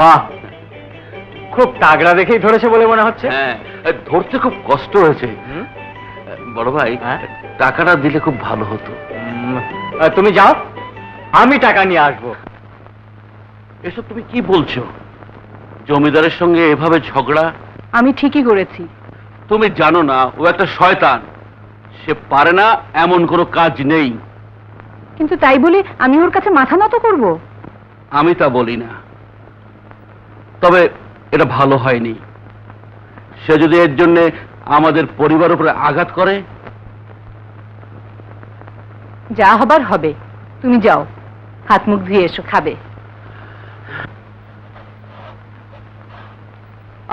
বাহ, খুব তাগড়া দেখেই ধরেছে বলে মনে হচ্ছে। হ্যাঁ, ধরতে খুব কষ্ট হয়েছে। বড় ভাই, হ্যাঁ? টাকাটা দিলে খুব ভালো হতো। তুমি যাও, আমি টাকা নিয়ে আসবো। এসব তুমি কি বলছো? জমিদারের সঙ্গে এভাবে ঝগড়া? আমি ঠিকই করেছি। তুমি জানো না ও একটা শয়তান, সে পারে না এমন কোনো কাজ নেই। কিন্তু তাই বলে আমি ওর কাছে মাথা নত করব? আমি তা বলি না, তবে এটা ভালো হয়নি। সে যদি এর জন্য আমাদের পরিবার উপরে আঘাত করে? যা হবার হবে, তুমি যাও, হাত মুখ ধুয়ে এসো, খাবে।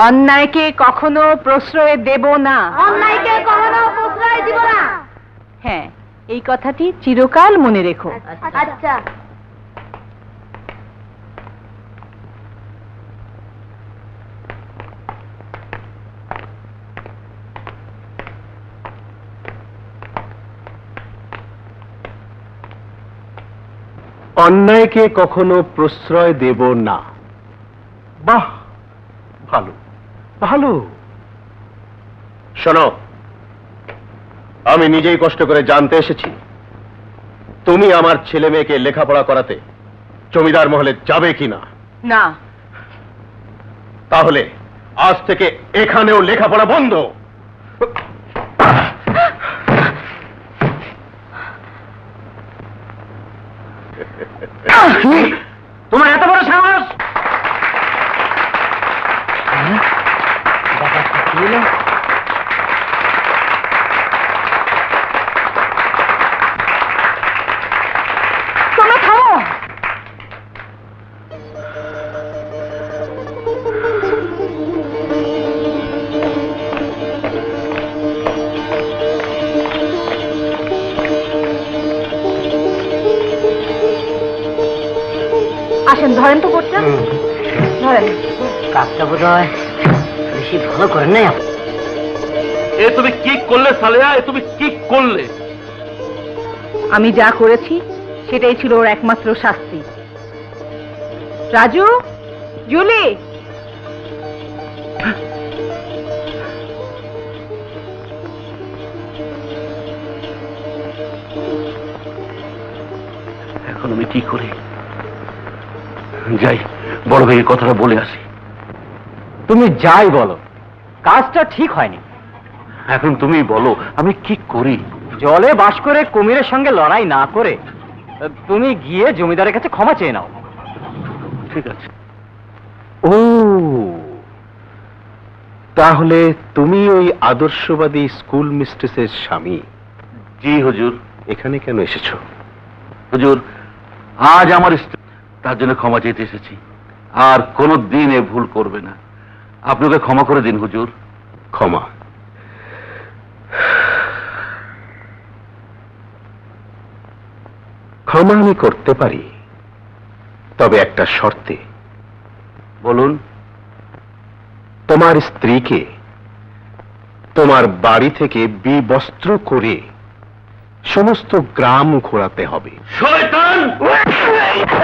অন্যায়কে কখনো প্রশ্রয় দেব না। অন্যায়কে কখনো প্রশ্রয় দিব না। হ্যাঁ, এই কথাটি চিরকাল মনে রেখো। আচ্ছা। অন্যায়কে কখনো প্রশ্রয় দেব না। বাহ, ভালো ভালো। শোনো, আমি নিজেই কষ্ট করে জানতে এসেছি তুমি আমার ছেলে মেয়েকে লেখাপড়া করাতে জমিদার মহলে যাবে কিনা। না। তাহলে আজ থেকে এখানেও লেখাপড়া বন্ধ। তোমার এত বড় সাহস! তোমরা থামো। আসেন, ধরেন তো কোটটা, ধরেন। কাজটা বোধ হয় বেশি ভালো করেন নাই আপনি। এ তুমি কি করলে সালেহা? এ তুমি কি করলে? আমি যা করেছি সেটাই ছিল ওর একমাত্র শাস্তি। রাজু, জুলি, এখন আমি কি করি? যাই, বড় ভাইয়ের কথাটা বলে আসি। তুমি যাই বলো, কাজটা ঠিক হয়নি। এখন তুমি বলো আমি কি করি? জলে বাস করে কুমিরের সঙ্গে লড়াই না করে তুমি গিয়ে জমিদারের কাছে ক্ষমা চেয়ে নাও। ঠিক আছে। ও, তাহলে তুমি ওই আদর্শবাদী স্কুল মিস্ট্রেসের স্বামী। জি হুজুর। এখানে কেন এসেছো? হুজুর, আজ আমার স্ত্রী, তার জন্য ক্ষমা চাইতে এসেছি। আর কোনো দিন এ ভুল করবে না। আপনি ওকে ক্ষমা করে দিন হুজুর। ক্ষমা? ক্ষমা আমি করতে পারি, তবে একটা শর্তে। বলুন। তোমার স্ত্রীকে তোমার বাড়ি থেকে বিবস্ত্র করে সমস্ত গ্রাম ঘোরাতে হবে। শয়তান!